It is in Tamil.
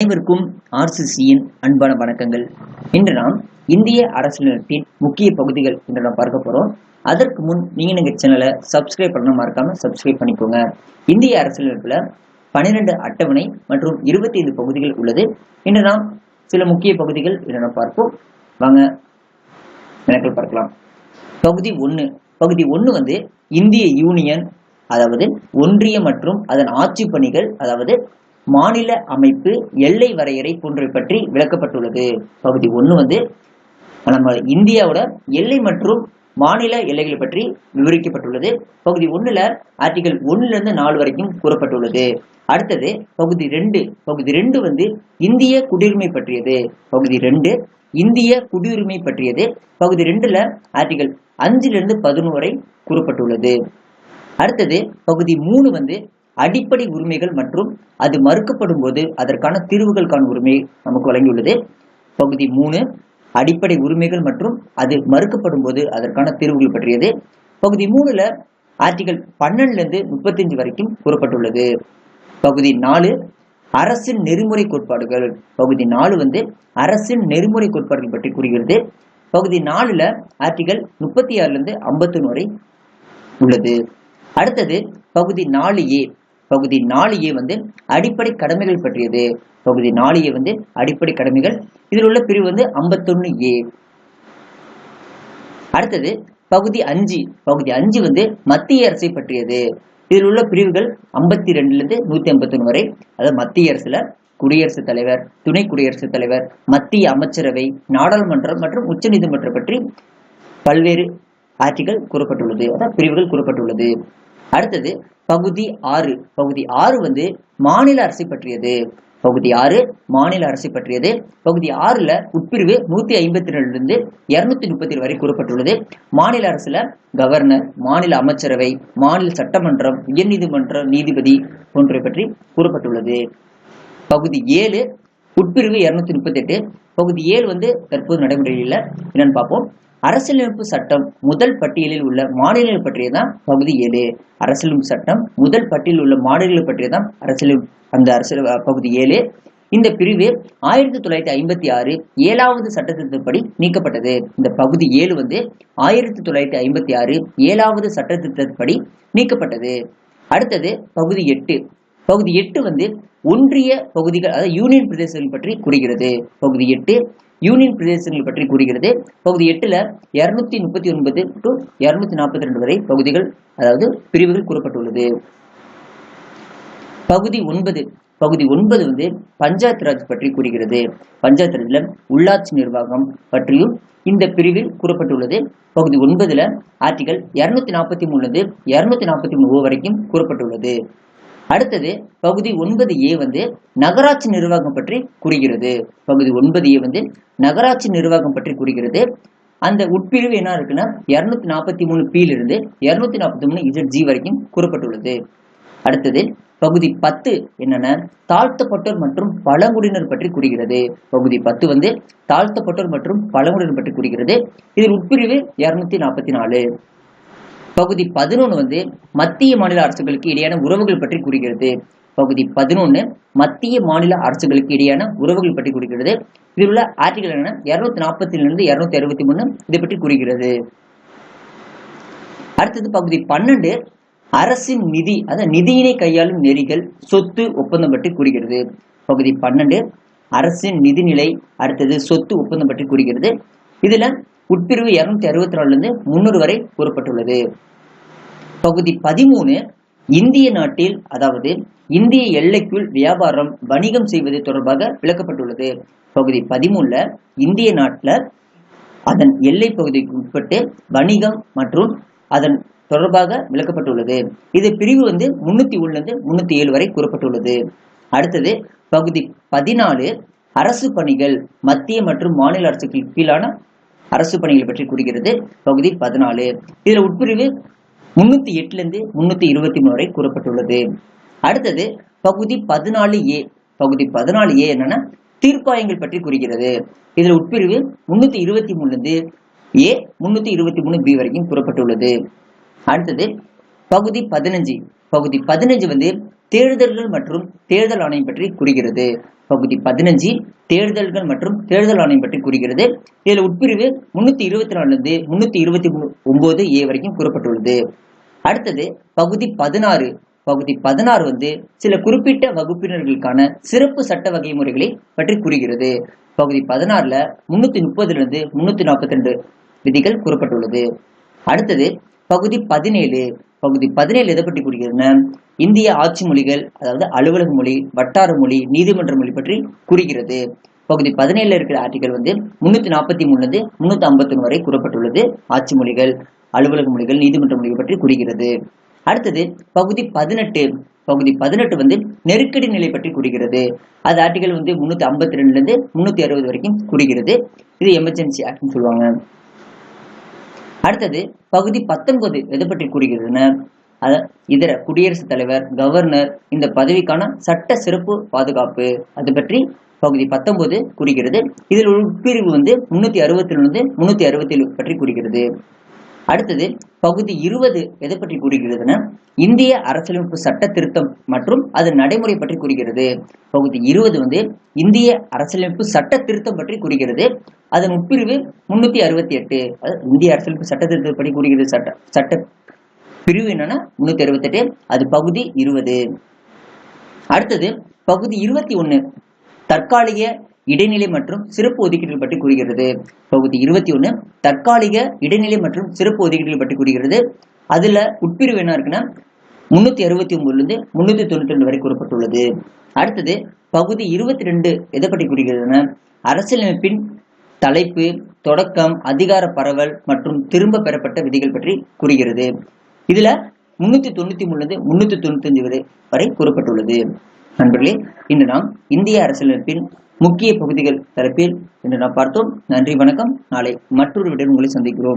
அனைவருக்கும் ஆர்சிசியின் அன்பான வணக்கங்கள். இன்று நாம் இந்திய அரசியலமைப்பின் முக்கிய பகுதிகள் என்று நாம் பார்க்க போறோம். அதற்கு முன் நீங்க எங்க சேனலை சப்ஸ்கிரைப் பண்ண மறக்காம சப்ஸ்கிரைப் பண்ணிக்கோங்க. இந்திய அரசியலமைப்புல 12 அட்டவணை மற்றும் 25 பகுதிகள் உள்ளது. இன்று நாம் சில முக்கிய பகுதிகள் என்று பார்ப்போம். வாங்க விளக்கல் பார்க்கலாம். பகுதி 1. பகுதி 1 வந்து இந்திய யூனியன், அதாவது ஒன்றிய மற்றும் அதன் ஆட்சி பணிகள், அதாவது மாநில அமைப்பு, எல்லை வரையறை போன்றவை பற்றி விளக்கப்பட்டுள்ளது. பகுதி 1 வந்து நம்ம இந்தியாவோட எல்லை மற்றும் மாநில எல்லைகளை பற்றி விவரிக்கப்பட்டுள்ளது. பகுதி 1ல ஆர்டிகல் 1ல இருந்து 4 வரைக்கும் கூறப்பட்டுள்ளது. அடுத்தது பகுதி 2. பகுதி 2 வந்து இந்திய குடியுரிமை பற்றியது. பகுதி 2 இந்திய குடியுரிமை பற்றியது. பகுதி 2ல ஆர்டிகல் 5ல இருந்து 11 வரை கூறப்பட்டுள்ளது. அடுத்தது பகுதி 3 வந்து அடிப்படை உரிமைகள் மற்றும் அது மறுக்கப்படும் போது அதற்கான தீர்வுகளுக்கான உரிமை நமக்கு வழங்கியுள்ளது. பகுதி 3 அடிப்படை உரிமைகள் மற்றும் அது மறுக்கப்படும் போது அதற்கான தீர்வுகள் பற்றியது. பகுதி 3ல ஆர்டிகல் 12ல இருந்து 35 வரைக்கும் கூறப்பட்டுள்ளது. பகுதி 4 அரசின் நெறிமுறை கோட்பாடுகள். பகுதி 4 வந்து அரசின் நெறிமுறை கோட்பாடுகள் பற்றி கூறுகிறது. பகுதி 4ல ஆர்டிகல் 36ல இருந்து 51 வரை உள்ளது. அடுத்தது பகுதி 4A. பகுதி 4A வந்து அடிப்படை கடமைகள் பற்றியது. பகுதி 4A வந்து அடிப்படை கடமைகள். இதில் உள்ள பிரிவு வந்து 51A. அடுத்தது பகுதி 5. பகுதி 5 வந்து மத்திய அரசை பற்றியது. இதில் உள்ள பிரிவுகள் 52ல இருந்து 151 வரை. அதாவது மத்திய அரசுல குடியரசுத் தலைவர், துணை குடியரசுத் தலைவர், மத்திய அமைச்சரவை, நாடாளுமன்றம் மற்றும் உச்ச நீதிமன்றம் பற்றி பல்வேறு ஆர்டிகல் கூறப்பட்டுள்ளது, அதாவது பிரிவுகள் கூறப்பட்டுள்ளது. அடுத்தது பகுதி 6. பகுதி 6 வந்து மாநில அரசை பற்றியது. பகுதி 6 மாநில அரசை பற்றியது. பகுதி 6ல உட்பிரிவு 152 இருந்து 237 வரை கூறப்பட்டுள்ளது. மாநில அரசுல கவர்னர், மாநில அமைச்சரவை, மாநில சட்டமன்றம், உயர்நீதிமன்ற நீதிபதி போன்றவை பற்றி கூறப்பட்டுள்ளது. பகுதி 7 உட்பிரிவு 238. பகுதி 7 வந்து தற்போது நடைமுறையில் என்னன்னு பார்ப்போம். அரசியலமைப்பு சட்டம் முதல் பட்டியலில் உள்ள மாநிலங்கள் பற்றியதான் பகுதி 7. அரசியலமைப்பு சட்டம் முதல் பட்டியலில் உள்ள மாநிலங்கள் பற்றியதான் அரசியல் பகுதி 7. இந்த பிரிவு 1956 7வது சட்டத்திட்டப்படி நீக்கப்பட்டது. இந்த பகுதி 7 வந்து 1956 7வது சட்டத்திட்டப்படி நீக்கப்பட்டது. அடுத்தது பகுதி 8. பகுதி 8 வந்து ஒன்றிய பகுதிகள், அதாவது யூனியன் பிரதேசங்கள் பற்றி கூறுகிறது. பகுதி 8 யூனியன் பிரதேசங்கள் பற்றி கூறுகிறது. பகுதி 8ல 239 to 242 வரை பகுதிகள், அதாவது பிரிவுகள் கூறப்பட்டுள்ளது. பகுதி 9. பகுதி 9 வந்து பஞ்சாயத்து ராஜ் பற்றி கூறுகிறது. பஞ்சாயத்து ராஜ்ல உள்ளாட்சி நிர்வாகம் பற்றியும் இந்த பிரிவில் கூறப்பட்டுள்ளது. பகுதி 9ல ஆர்டிகல் 243 இருந்து 243 வரைக்கும் கூறப்பட்டுள்ளது. அடுத்தது பகுதி 9A வந்து நகராட்சி நிர்வாகம் பற்றி கூறுகிறது. பகுதி 9A வந்து நகராட்சி நிர்வாகம் பற்றி கூறுகிறது. அந்த உட்பிரிவு என்ன இருக்குன்னா 243P இருந்து 243ZG வரைக்கும் கூறப்பட்டுள்ளது. அடுத்தது பகுதி 10 என்னன்னா தாழ்த்தப்பட்டோர் மற்றும் பழங்குடியினர் பற்றி கூறுகிறது. பகுதி 10 வந்து தாழ்த்தப்பட்டோர் மற்றும் பழங்குடியினர் பற்றி கூறுகிறது. இதில் உட்பிரிவு 244. பகுதி 11 வந்து மத்திய மாநில அரசுகளுக்கு இடையான உறவுகள் பற்றி கூறுகிறது. பகுதி 11 மத்திய மாநில அரசுகளுக்கு இடையான உறவுகள் பற்றி கூறுகிறது. இதில் உள்ள ஆர்டிகல் என்ன 247 இருந்து 263 இதை பற்றி கூறுகிறது. அடுத்தது பகுதி 12 அரசின் நிதி, அதாவது நிதியினை கையாளும் நெறிகள், சொத்து ஒப்பந்தம் பற்றி கூறுகிறது. பகுதி 12 அரசின் நிதிநிலை, அடுத்தது சொத்து ஒப்பந்தம் பற்றி கூறுகிறது. இதுல உட்பிரிவு 264 இருந்து 300 வரை கூறப்பட்டுள்ளது. பகுதி 13 இந்திய நாட்டில், அதாவது இந்திய எல்லைக்குள் வியாபாரம், வணிகம் செய்வது தொடர்பாக விளக்கப்பட்டுள்ளது. பகுதி 13ல இந்திய நாட்டில் அதன் எல்லை பகுதிக்கு உட்பட்டு வணிகம் மற்றும் அதன் தொடர்பாக விளக்கப்பட்டுள்ளது. இது பிரிவு வந்து 301 இருந்து 307 வரை கூறப்பட்டுள்ளது. அடுத்தது பகுதி 14 அரசு பணிகள், மத்திய மற்றும் மாநில அரசுகளுக்கு கீழான அரசு பணிகள் பற்றி கூறுகிறது. பகுதி 14 இதுல உட்பிரிவு 308 இருந்து 323 வரை கூறப்பட்டுள்ளது. அடுத்தது பகுதி 14A. பகுதி 14A என்னன்னா தீர்ப்பாயங்கள் பற்றி கூறுகிறது. இதுல உட்பிரிவு 323 இருந்து 323B வரைக்கும் கூறப்பட்டுள்ளது. அடுத்தது பகுதி 15. பகுதி 15 வந்து தேர்தல்கள் மற்றும் தேர்தல் ஆணையம் பற்றி கூறுகிறது. பகுதி 15 தேர்தல்கள் மற்றும் தேர்தல் ஆணையம் பற்றி கூறுகிறது. இதுல உட்பிரிவு 324 329A வரைக்கும் கூறப்பட்டுள்ளது. அடுத்தது பகுதி 16. பகுதி 16 சில குறிப்பிட்ட வகுப்பினர்களுக்கான சிறப்பு சட்ட வகை முறைகளை பற்றி கூறுகிறது. பகுதி 16ல 330 342 விதிகள் கூறப்பட்டுள்ளது. அடுத்தது பகுதி 17. பகுதி 17 எதை பற்றி கூறுகிறதுனா இந்திய ஆட்சி மொழிகள், அதாவது அலுவலக மொழி, வட்டார மொழி, நீதிமன்ற மொழி பற்றி கூறுகிறது. பகுதி 17ல இருக்கிற ஆர்டிகல் 343 351 வரை கூறப்பட்டுள்ளது. ஆட்சி மொழிகள், அலுவலக மொழிகள், நீதிமன்ற மொழிகள் பற்றி கூறுகிறது. அடுத்தது பகுதி 18. பகுதி 18 நெருக்கடி நிலை பற்றி கூறுகிறது. அது ஆர்டிகல் 352 360 வரைக்கும் கூறுகிறது. இது எமர்ஜென்சி ஆக்ட்னு சொல்லுவாங்க. அடுத்தது பகுதி 19 எதை பற்றி கூறுகிறதுன்னா இதர குடியரசுத் தலைவர், கவர்னர் இந்த பதவிக்கான சட்ட சிறப்பு பாதுகாப்பு அது பற்றி பகுதி 19 கூறுகிறது. இதில் உட்பிரிவு 362 367 பற்றி கூறுகிறது. அடுத்தது பகுதி 20 எதை பற்றி கூறுகிறதுனா இந்திய அரசியலமைப்பு சட்ட திருத்தம் மற்றும் அது நடைமுறை பற்றி கூறுகிறது. பகுதி 20 இந்திய அரசியலமைப்பு சட்ட திருத்தம் பற்றி கூறுகிறது. அதன் உட்பிரிவு 368. இந்திய அரசியலமைப்பு சட்ட திருத்தம் பற்றி கூறுகிறது. சட்ட பிரிவு என்னன்னா 368. அது பகுதி 20. அடுத்தது பகுதி 21 தற்காலிக இடைநிலை மற்றும் சிறப்பு ஒதுக்கீடுகள் பற்றி கூறுகிறது. பகுதி 21 தற்காலிக இடைநிலை மற்றும் சிறப்பு ஒதுக்கீடுகள் பற்றி கூறுகிறது. அதுல உட்பிரிவு என்ன இருக்குன்னா 369 392 வரை கூறப்பட்டுள்ளது. அடுத்தது பகுதி 22 எதை பற்றி கூறுகிறதுனா அரசியலமைப்பின் தலைப்பு, தொடக்கம், அதிகார பரவல் மற்றும் திரும்ப பெறப்பட்ட விதிகள் பற்றி கூறுகிறது. இதுல 393 395 வரை கூறப்பட்டுள்ளது. நண்பர்களே, இன்று நாம் இந்திய அரசியலமைப்பின் முக்கிய பகுதிகள் தலைப்பில் இன்று நாம் பார்த்தோம். நன்றி, வணக்கம். நாளை மற்றொரு வீடியோவில் உங்களை சந்திக்கிறோம்.